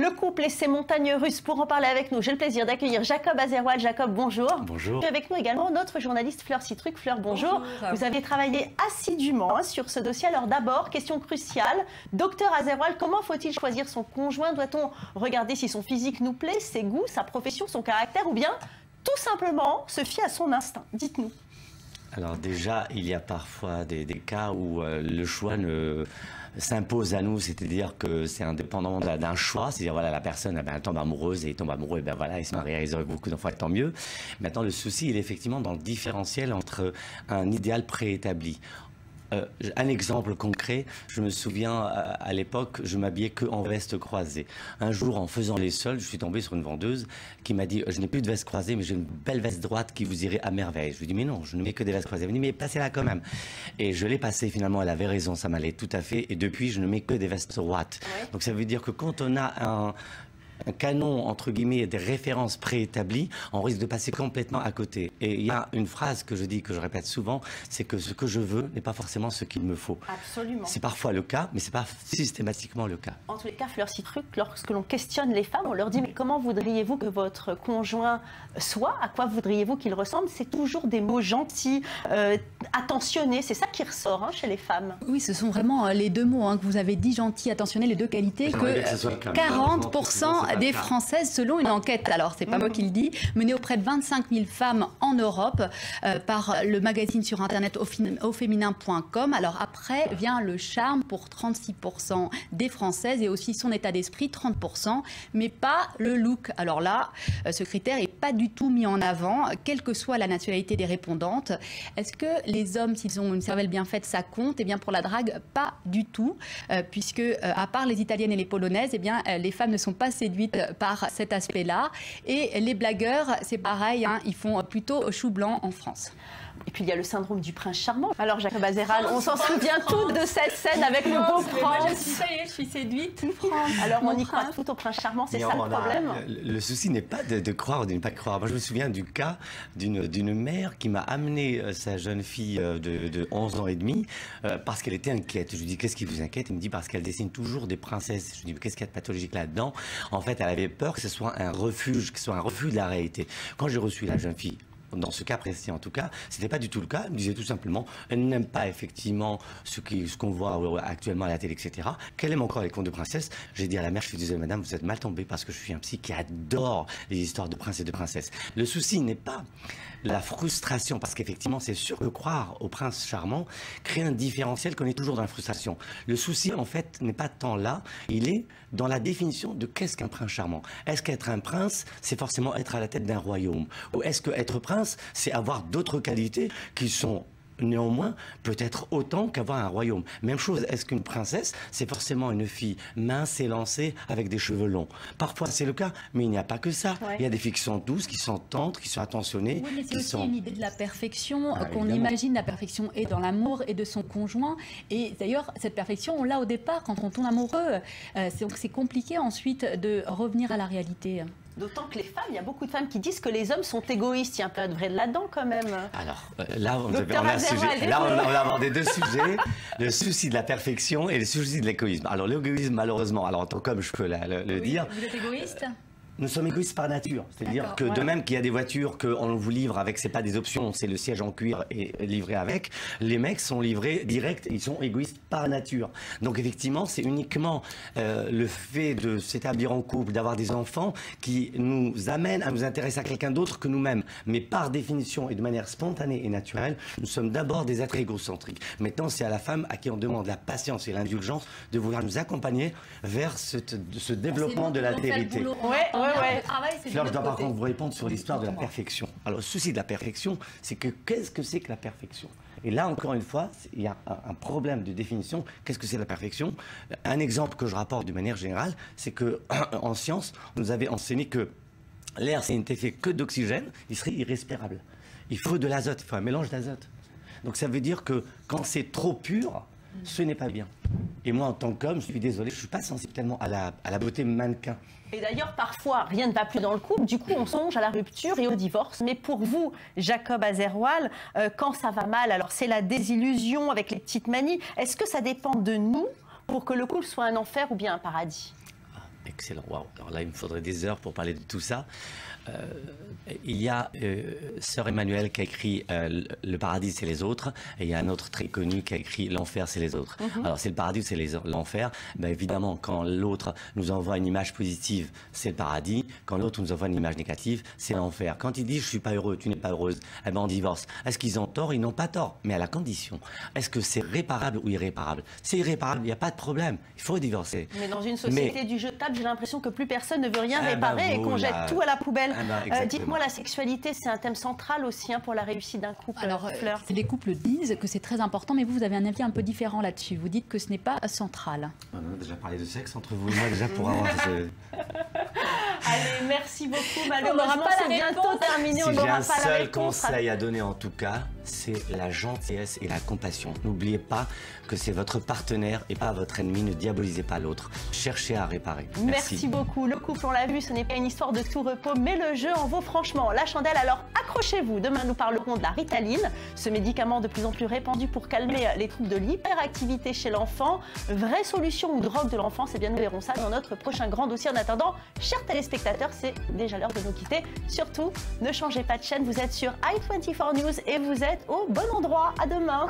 Le couple et ses montagnes russes. Pour en parler avec nous, j'ai le plaisir d'accueillir Jacob Azerwal. Jacob, bonjour. Bonjour. Et avec nous également notre journaliste Fleur Citruc. Fleur, bonjour. Vous avez travaillé assidûment sur ce dossier. Alors d'abord, question cruciale. Docteur Azerwal, comment faut-il choisir son conjoint? Doit-on regarder si son physique nous plaît, ses goûts, sa profession, son caractère, ou bien tout simplement se fier à son instinct? Dites-nous. Alors déjà, il y a parfois des cas où le choix s'impose à nous, c'est-à-dire que c'est indépendant d'un choix, c'est-à-dire voilà, la personne elle tombe amoureuse et il tombe amoureux, et ben voilà, il se marie, ils auraient beaucoup d'enfants, et tant mieux. Maintenant, le souci, il est effectivement dans le différentiel entre un idéal préétabli. Un exemple concret, je me souviens à l'époque, je m'habillais que en veste croisée. Un jour, en faisant les soldes, je suis tombé sur une vendeuse qui m'a dit « Je n'ai plus de veste croisée, mais j'ai une belle veste droite qui vous irait à merveille. » Je lui ai dit « Mais non, je ne mets que des vestes croisées. » Elle m'a dit « Mais passez-la quand même. » Et je l'ai passée, finalement, elle avait raison, ça m'allait tout à fait. Et depuis, je ne mets que des vestes droites. Ouais. Donc ça veut dire que quand on a un canon, entre guillemets, des références préétablies, on risque de passer complètement à côté. Et il y a une phrase que je dis, que je répète souvent, c'est que ce que je veux n'est pas forcément ce qu'il me faut. Absolument. C'est parfois le cas, mais ce n'est pas systématiquement le cas. En tous les cas, Fleur Citruc, lorsque l'on questionne les femmes, on leur dit « Mais comment voudriez-vous que votre conjoint soit? À quoi voudriez-vous qu'il ressemble ?» C'est toujours des mots gentils, attentionnés. C'est ça qui ressort chez les femmes. Oui, ce sont vraiment les deux mots que vous avez dit, gentil, attentionné, les deux qualités, que 40% des Françaises, selon une enquête, alors c'est pas moi qui le dis, menée auprès de 25 000 femmes en Europe par le magazine sur internet auféminin.com. Alors après vient le charme pour 36% des Françaises et aussi son état d'esprit, 30%, mais pas le look. Alors là, ce critère n'est pas du tout mis en avant, quelle que soit la nationalité des répondantes. Est-ce que les hommes, s'ils ont une cervelle bien faite, ça compte? Eh bien pour la drague, pas du tout, puisque à part les Italiennes et les Polonaises, eh bien les femmes ne sont pas séduites par cet aspect-là. Et les blagueurs, c'est pareil, ils font plutôt chou blanc en France. Et puis il y a le syndrome du prince charmant. Alors Jacob Azerwal, on s'en souvient toutes de cette scène avec le beau prince. Ça y est, je suis séduite. Alors on y croit tout au prince charmant, c'est ça le problème? Le souci n'est pas de croire ou de ne pas croire. Moi je me souviens du cas d'une mère qui m'a amené sa jeune fille de 11 ans et demi parce qu'elle était inquiète. Je lui dis qu'est-ce qui vous inquiète? Il me dit parce qu'elle dessine toujours des princesses. Je lui dis qu'est-ce qu'il y a de pathologique là-dedans? En fait elle avait peur que ce soit un refuge, que ce soit un refus de la réalité. Quand j'ai reçu la jeune fille, dans ce cas précis en tout cas, c'était pas du tout le cas. Elle me disait tout simplement, elle n'aime pas effectivement ce qu'on voit actuellement à la télé, etc. Qu'elle aime encore les contes de princesses. J'ai dit à la mère, je suis désolé madame, vous êtes mal tombée parce que je suis un psy qui adore les histoires de princes et de princesses. Le souci n'est pas la frustration, parce qu'effectivement c'est sûr que croire au prince charmant crée un différentiel qu'on est toujours dans la frustration. Le souci en fait n'est pas tant là, il est dans la définition de qu'est-ce qu'un prince charmant. Est-ce qu'être un prince, c'est forcément être à la tête d'un royaume? Ou est-ce qu'être prince, c'est avoir d'autres qualités qui sont néanmoins peut-être autant qu'avoir un royaume? Même chose, est-ce qu'une princesse, c'est forcément une fille mince, élancée, avec des cheveux longs? Parfois c'est le cas, mais il n'y a pas que ça. Ouais. Il y a des filles qui sont douces, qui sont tendres, qui sont attentionnées. Oui, mais c'est aussi une idée de la perfection, qu'on imagine. La perfection est dans l'amour et de son conjoint. Et d'ailleurs, cette perfection, on l'a au départ quand on tombe amoureux. Donc c'est compliqué ensuite de revenir à la réalité. D'autant que les femmes, il y a beaucoup de femmes qui disent que les hommes sont égoïstes. Il y a un peu de vrai là-dedans quand même. Alors là, on a abordé deux sujets. Le souci de la perfection et le souci de l'égoïsme. Alors l'égoïsme, malheureusement, alors en tant qu'homme, je peux le dire. Vous êtes égoïste? Nous sommes égoïstes par nature, c'est-à-dire que de même qu'il y a des voitures qu'on vous livre avec, c'est pas des options, c'est le siège en cuir et livré avec, les mecs sont livrés direct, ils sont égoïstes par nature. Donc effectivement, c'est uniquement le fait de s'établir en couple, d'avoir des enfants qui nous amène à nous intéresser à quelqu'un d'autre que nous-mêmes. Mais par définition et de manière spontanée et naturelle, nous sommes d'abord des êtres égocentriques. Maintenant, c'est à la femme à qui on demande la patience et l'indulgence de vouloir nous accompagner vers ce développement de l'altérité. Fleur, je dois par contre vous répondre sur l'histoire de la perfection. Alors, le souci de la perfection, c'est que qu'est-ce que c'est que la perfection? Et là, encore une fois, il y a un problème de définition. Qu'est-ce que c'est la perfection? Un exemple que je rapporte de manière générale, c'est qu'en science, on nous avait enseigné que l'air, s'il n'était fait que d'oxygène, il serait irrespirable. Il faut de l'azote, il faut un mélange d'azote. Donc ça veut dire que quand c'est trop pur, ce n'est pas bien. Et moi, en tant qu'homme, je suis désolé, je ne suis pas sensible tellement à la beauté mannequin. Et d'ailleurs, parfois, rien ne va plus dans le couple. Du coup, on songe à la rupture et au divorce. Mais pour vous, Jacob Azerwal, quand ça va mal, alors c'est la désillusion avec les petites manies. Est-ce que ça dépend de nous pour que le couple soit un enfer ou bien un paradis? Excellent. Wow. Alors là, il me faudrait des heures pour parler de tout ça. Il y a Sœur Emmanuelle qui a écrit Le paradis, c'est les autres. Et il y a un autre très connu qui a écrit L'enfer, c'est les autres. Alors, c'est le paradis ou c'est l'enfer? Ben, évidemment, quand l'autre nous envoie une image positive, c'est le paradis. Quand l'autre nous envoie une image négative, c'est l'enfer. Quand il dit je suis pas heureux, tu n'es pas heureuse, eh ben on divorce. Est-ce qu'ils ont tort? Ils n'ont pas tort. Mais à la condition, est-ce que c'est réparable ou irréparable? C'est irréparable, il n'y a pas de problème. Il faut divorcer. Mais dans une société du jetable, j'ai l'impression que plus personne ne veut rien réparer et qu'on jette tout à la poubelle. Dites-moi, la sexualité, c'est un thème central aussi pour la réussite d'un couple. Alors, Fleur. les couples disent que c'est très important, mais vous avez un avis un peu différent là-dessus. Vous dites que ce n'est pas central. On a déjà parlé de sexe entre vous et moi, déjà pour avoir... Allez, merci beaucoup. Malheureusement, c'est bientôt terminé. On n'aura pas la réponse. Si j'ai un seul conseil à donner en tout cas, c'est la gentillesse et la compassion. N'oubliez pas que c'est votre partenaire et pas votre ennemi. Ne diabolisez pas l'autre. Cherchez à réparer. Merci beaucoup. Le couple, on l'a vu, ce n'est pas une histoire de tout repos, mais le jeu en vaut franchement la chandelle. Alors accrochez-vous. Demain, nous parlerons de la Ritaline, ce médicament de plus en plus répandu pour calmer les troubles de l'hyperactivité chez l'enfant. Vraie solution ou drogue de l'enfance? Eh bien, nous verrons ça dans notre prochain grand dossier. En attendant, chers téléspectateurs, c'est déjà l'heure de nous quitter. Surtout, ne changez pas de chaîne. Vous êtes sur i24 News et vous êtes au bon endroit. À demain.